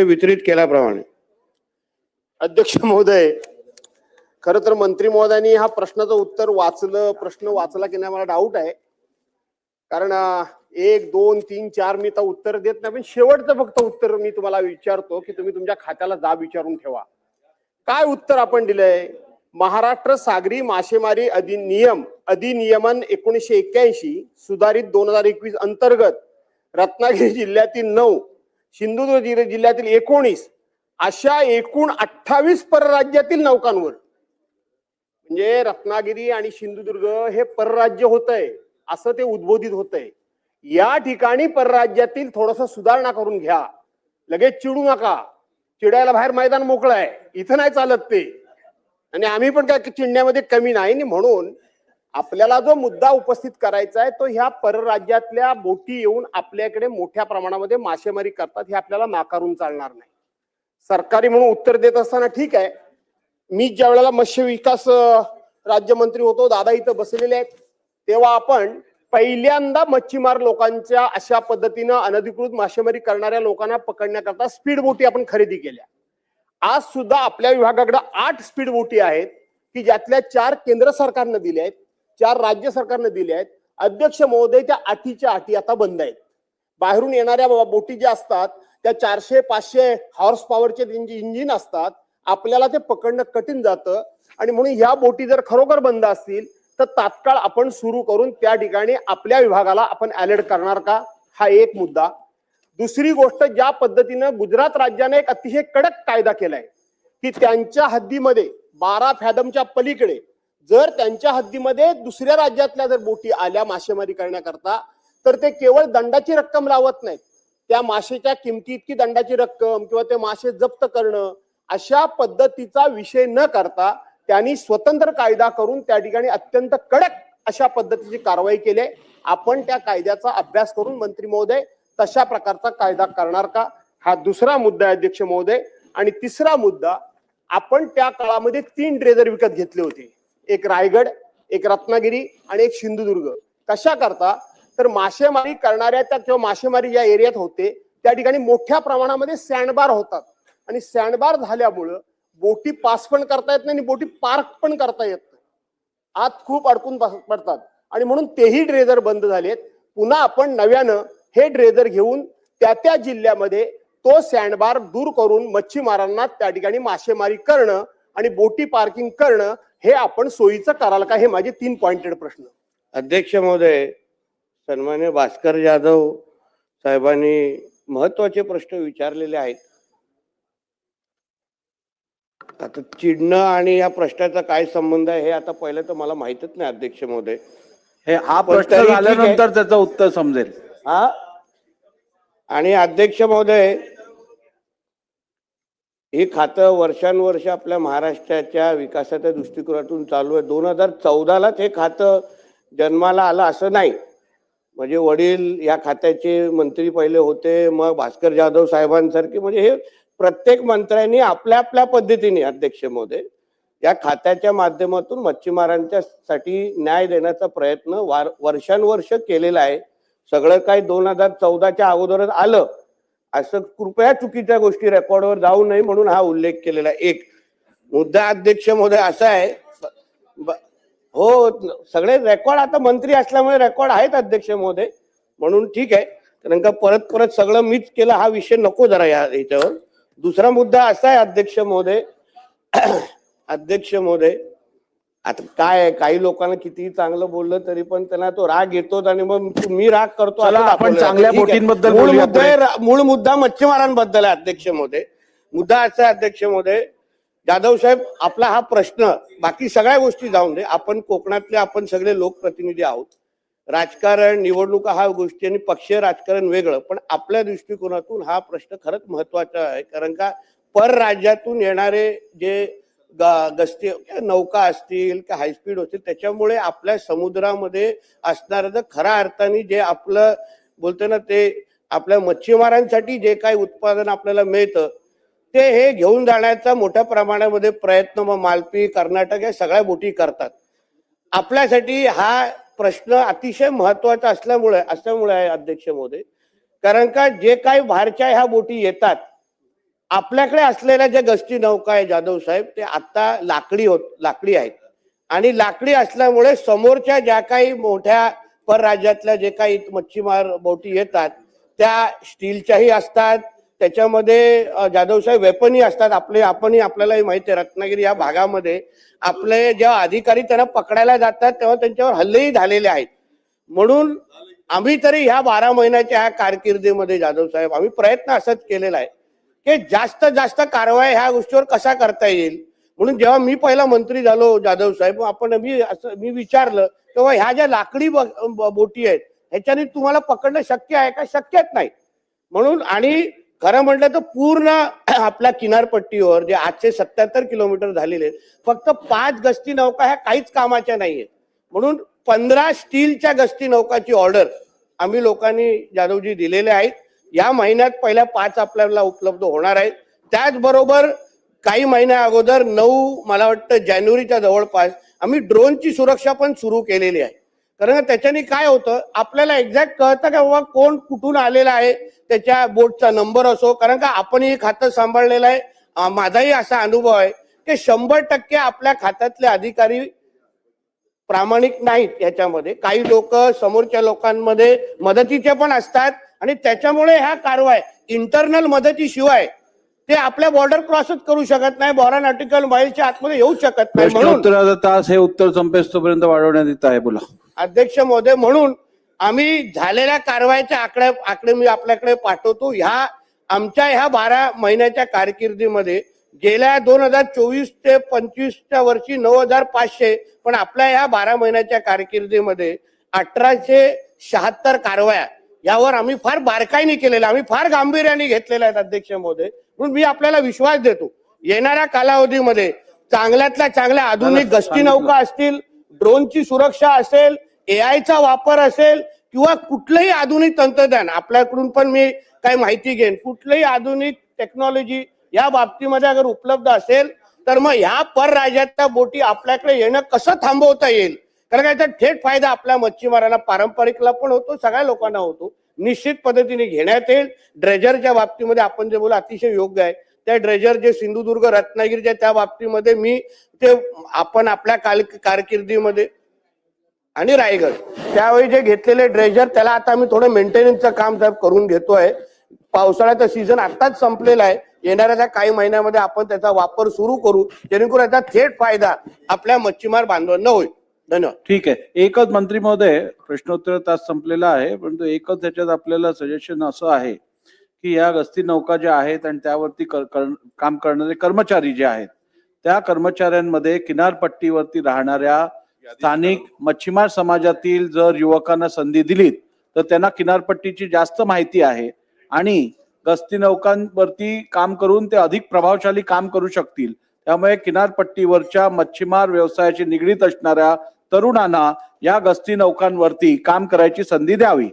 वितरित केल्याप्रमाणे. अध्यक्ष महोदय, खरं तर मंत्री महोदयांनी हा प्रश्नाचं उत्तर प्रश्न वाचला की नाही मला डाऊट आहे. कारण 1 2 3 4 मी तर उत्तर देत नाही, पण शेवटचं फक्त उत्तर मी तुम्हाला विचारतो की तुम्ही तुमच्या खात्याला जाब विचारून ठेवा. काय उत्तर आपण दिलंय? महाराष्ट्र सागरी मासेमारी अधिनियमन 1981 सुधारित 2021 अंतर्गत रत्नागिरी जिल्ह्यातील 9, सिंधुदुर्ग जिल्ह्यातील 19 अशा एकूण 28 परराज्यातील नौकांवर, म्हणजे रत्नागिरी आणि सिंधुदुर्ग हे परराज्य होतंय असं ते उद्बोधित होतंय. या ठिकाणी परराज्यातील थोडस सुधारणा करून घ्या, लगेच चिडू नका. चिडायला बाहेर मैदान मोकळं आहे, इथं नाही चालत ते. आणि आम्ही पण काय चिडण्यामध्ये कमी नाही. म्हणून आपल्याला जो मुद्दा उपस्थित करायचा आहे तो ह्या परराज्यातल्या बोटी येऊन आपल्याकडे मोठ्या प्रमाणामध्ये मासेमारी करतात हे आपल्याला नाकारून चालणार नाही. सरकारी म्हणून उत्तर देत असताना ठीक आहे, मी ज्या वेळेला मत्स्य विकास राज्यमंत्री होतो, दादा इथं बसलेले आहेत, तेव्हा आपण पहिल्यांदा मच्छीमार लोकांच्या अशा पद्धतीनं अनधिकृत मासेमारी करणाऱ्या लोकांना पकडण्याकरता स्पीड बोटी आपण खरेदी केल्या. आज सुद्धा आपल्या विभागाकडे 8 स्पीड बोटी आहेत की ज्यातल्या 4 केंद्र सरकारनं दिल्या आहेत, 4 राज्य सरकारनं दिल्या आहेत. अध्यक्ष महोदय, त्या 8च्या 8 आता बंद आहेत. बाहेरून येणाऱ्या बोटी ज्या असतात त्या 400-500 हॉर्स पॉवरचे त्यांचे इंजिन असतात, आपल्याला ते पकडणं कठीण जातं. आणि म्हणून ह्या बोटी जर खरोखर बंद असतील तर तात्काळ आपण सुरू करून त्या ठिकाणी आपल्या विभागाला आपण अलर्ट करणार का, हा एक मुद्दा. दुसरी गोष्ट, ज्या पद्धतीनं गुजरात राज्याने एक अतिशय कडक कायदा केलाय की त्यांच्या हद्दीमध्ये 12 फॅदमच्या पलीकडे जर त्यांच्या हद्दीमध्ये दुसऱ्या राज्यातल्या जर बोटी आल्या मासेमारी करण्याकरता तर ते केवळ दंडाची रक्कम लावत नाहीत, त्या मासेच्या किमती इतकी दंडाची रक्कम किंवा ते मासे जप्त करणं अशा पद्धतीचा विषय न करता त्यांनी स्वतंत्र कायदा करून त्या ठिकाणी अत्यंत कडक अशा पद्धतीची कारवाई केली. आपण त्या कायद्याचा अभ्यास करून मंत्री महोदय तशा प्रकारचा कायदा करणार का, हा दुसरा मुद्दा आहे अध्यक्ष महोदय. आणि तिसरा मुद्दा, आपण त्या काळामध्ये 3 ड्रेजर विकत घेतले होते, एक रायगड, एक रत्नागिरी आणि एक सिंधुदुर्ग. कशा करता तर मासेमारी करणाऱ्या त्या किंवा मासेमारी ज्या एरियात होते त्या ठिकाणी मोठ्या प्रमाणामध्ये सँडबार होतात आणि सँडबार झाल्यामुळं बोटी पास पण करता येत नाही आणि बोटी पार्क पण करता येत नाही, आत खूप अडकून पडतात. आणि म्हणून तेही ड्रेजर बंद झालेत. पुन्हा आपण नव्यानं हे ड्रेजर घेऊन त्या जिल्ह्यामध्ये तो सँडबार दूर करून मच्छीमारांना त्या ठिकाणी मासेमारी करणं आणि बोटी पार्किंग करणं हे आपण सोयीचं कराल का, हे माझे 3 पॉइंटेड प्रश्न. अध्यक्ष महोदय, सन्मान्य भास्कर जाधव साहेबांनी महत्वाचे प्रश्न विचारलेले आहेत. आता चिडणं आणि या प्रश्नाचा काय संबंध आहे हे आता पहिलं तर मला माहितच नाही अध्यक्ष महोदय. हे हा प्रश्न झाल्यानंतर त्याचं उत्तर समजेल. हा, आणि अध्यक्ष महोदय, हे खातं वर्षानुवर्ष आपल्या महाराष्ट्राच्या विकासाच्या दृष्टिकोनातून चालू आहे. 2014लाच हे खातं जन्माला आलं असं नाही. म्हणजे वडील या खात्याचे मंत्री पहिले होते, मग भास्कर जाधव साहेबांसारखे, म्हणजे हे प्रत्येक मंत्र्यांनी आपल्या आपल्या पद्धतीने अध्यक्ष महोदय या खात्याच्या माध्यमातून मच्छीमारांच्या साठी न्याय देण्याचा प्रयत्न वर्षानुवर्ष केलेला आहे. सगळं काही 2014च्या अगोदरच आलं असं कृपया चुकीच्या गोष्टी रेकॉर्डवर जाऊ नये म्हणून हा उल्लेख केलेला आहे. एक मुद्दा अध्यक्ष महोदय असा आहे, हो सगळे रेकॉर्ड आता मंत्री असल्यामुळे रेकॉर्ड आहेत अध्यक्ष महोदय, म्हणून ठीक आहे. कारण का परत परत सगळं मीच केलं हा विषय नको जरा याच्यावर. दुसरा मुद्दा असा आहे अध्यक्ष महोदय, अध्यक्ष महोदय, आता काय आहे, काही लोकांना किती चांगलं बोललं तरी पण त्यांना तो राग येतो आणि मग मी राग करतो. आपण चांगल्या बोटींबद्दल मूळ मुद्दा मच्छीमारांबद्दल आहे अध्यक्ष महोदय. मुद्दा असा आहे अध्यक्ष महोदय, जाधव साहेब आपला हा प्रश्न, बाकी सगळ्या गोष्टी जाऊन दे, आपण कोकणातले आपण सगळे लोकप्रतिनिधी आहोत. राजकारण, निवडणुका हा गोष्टी आणि पक्षीय राजकारण वेगळं, पण आपल्या दृष्टिकोनातून हा प्रश्न खरंच महत्वाचा आहे. कारण का परराज्यातून येणारे जे गस्ती नौका असतील का हायस्पीड असतील त्याच्यामुळे आपल्या समुद्रामध्ये असणारं जर खऱ्या अर्थाने जे आपलं बोलतो ना ते आपल्या मच्छीमारांसाठी जे काही उत्पादन आपल्याला मिळतं ते हे घेऊन जाण्याचा मोठ्या प्रमाणामध्ये प्रयत्न मग मालपी, कर्नाटक या सगळ्या बोटी करतात. आपल्यासाठी हा प्रश्न अतिशय महत्वाचा असल्यामुळे आहे अध्यक्ष महोदय. कारण का जे काही बाहेरच्या ह्या बोटी येतात आपल्याकडे असलेल्या ज्या गस्ती नौका आहे जाधव साहेब ते आता लाकडी आहेत आणि लाकडी असल्यामुळे समोरच्या ज्या काही मोठ्या परराज्यातल्या जे काही मच्छीमार बोटी येतात त्या स्टीलच्याही असतात, त्याच्यामध्ये जाधव साहेब वेपनही असतात. आपणही आपल्यालाही माहिती आहे रत्नागिरी या भागामध्ये आपले जेव्हा अधिकारी त्यांना पकडायला जातात तेव्हा त्यांच्यावर हल्लेही झालेले आहेत. म्हणून आम्ही तरी ह्या 12 महिन्याच्या ह्या कारकिर्दीमध्ये जाधव साहेब आम्ही प्रयत्न असंच केलेला आहे की जास्त जास्त कारवाई ह्या गोष्टीवर कसा करता येईल. म्हणून जेव्हा मी पहिला मंत्री झालो जाधव साहेब मी विचारलं तेव्हा ह्या ज्या लाकडी बोटी आहेत ह्याच्याने तुम्हाला पकडणं शक्य आहे का? शक्यच नाही. म्हणून आणि खरं म्हटलं तर पूर्ण आपल्या किनारपट्टीवर जे 877 किलोमीटर झालेले आहेत फक्त 5 गस्ती नौका ह्या काहीच कामाच्या नाहीयेत. म्हणून 15 स्टीलच्या गस्ती नौकाची ऑर्डर आम्ही लोकांनी जाधवजी दिलेले आहेत. या महिन्यात पहिल्या 5 आपल्याला उपलब्ध होणार आहेत. त्याचबरोबर काही महिन्या अगोदर 9 मला वाटतं जानेवारीच्या जवळपास आम्ही ड्रोनची सुरक्षा पण सुरू केलेली आहे. कारण त्याच्याने काय होतं आपल्याला एक्झॅक्ट कळतं का बाबा कोण कुठून आलेला आहे, त्याच्या बोटचा नंबर असो. कारण का आपणही खातं सांभाळलेलं आहे. माझाही असा अनुभव आहे की 100% आपल्या खात्यातले अधिकारी प्रामाणिक नाहीत. याच्यामध्ये काही लोक समोरच्या लोकांमध्ये मदतीचे पण असतात आणि त्याच्यामुळे ह्या कारवाई इंटरनल मदतीशिवाय ते आपल्या बॉर्डर क्रॉसच करू शकत नाही, 12 नॉटिकल माईलच्या आतमध्ये येऊ शकत नाही. म्हणून प्रश्नोत्तराचा तास हे उत्तर संपेस्तोपर्यंत वाढवण्यात येत आहे. बोला अध्यक्ष महोदय. म्हणून आम्ही झालेल्या कारवाईचे आकडे मी आपल्याकडे पाठवतो. आमच्या ह्या 12 महिन्याच्या कारकिर्दीमध्ये गेल्या 2024 ते 25च्या वर्षी 9,500 पण आपल्या ह्या 12 महिन्याच्या कारकिर्दीमध्ये 1876 कारवाया यावर आम्ही फार बारकाईने केलेल्या, आम्ही फार गांभीर्याने घेतलेल्या आहेत अध्यक्ष महोदय. म्हणून मी आपल्याला विश्वास देतो येणाऱ्या कालावधीमध्ये चांगल्यातल्या चांगल्या आधुनिक गस्ती नौका असतील, ड्रोनची सुरक्षा असेल, AI चा वापर असेल किंवा कुठलंही आधुनिक तंत्रज्ञान आपल्याकडून पण मी काही माहिती घेईन. कुठलंही आधुनिक टेक्नॉलॉजी या बाबतीमध्ये अगर उपलब्ध असेल तर मग ह्या परराज्यातल्या बोटी आपल्याकडे येणं कसं थांबवता येईल. कारण याचा थेट फायदा आपल्या मच्छीमारांना पारंपरिकला पण होतो, सगळ्या लोकांना होतो. निश्चित पद्धतीने घेण्यात येईल. ड्रेजरच्या बाबतीमध्ये आपण जे बोला अतिशय योग्य आहे. त्या ड्रेजर जे सिंधुदुर्ग रत्नागिरीच्या त्या बाबतीमध्ये मी ते आपण आपल्या कारकिर्दीमध्ये आणि रायगड त्यावेळी जे घेतलेले ड्रेजर त्याला आता आम्ही थोडं मेंटेनन्सचं काम साहेब करून घेतोय. पावसाळ्याचा सीझन आताच संपलेला आहे. येणाऱ्या काही महिन्यामध्ये आपण त्याचा वापर सुरू करू जेणेकरून याचा थेट फायदा आपल्या मच्छीमार बांधवांना होईल. धन्यवाद. ठीक आहे. एकच मंत्री महोदय प्रश्नोत्तर तास संपलेला आहे परंतु एकच त्याच्यात आपल्याला सजेशन असं आहे की या गस्ती नौका ज्या आहेत आणि त्यावरती काम करणारे कर्मचारी जे आहेत त्या कर्मचाऱ्यांमध्ये किनारपट्टीवरती राहणाऱ्या स्थानिक मच्छीमार समाजातील जर युवकांना संधी दिलीत तर त्यांना किनारपट्टीची जास्त माहिती आहे आणि गस्ती नौकांवरती काम करून ते अधिक प्रभावशाली काम करू शकतील. त्यामुळे किनारपट्टीवरच्या मच्छीमार व्यवसायाशी निगडीत असणाऱ्या तरुणांना या गस्ती नौकांवरती काम करायची संधी द्यावी.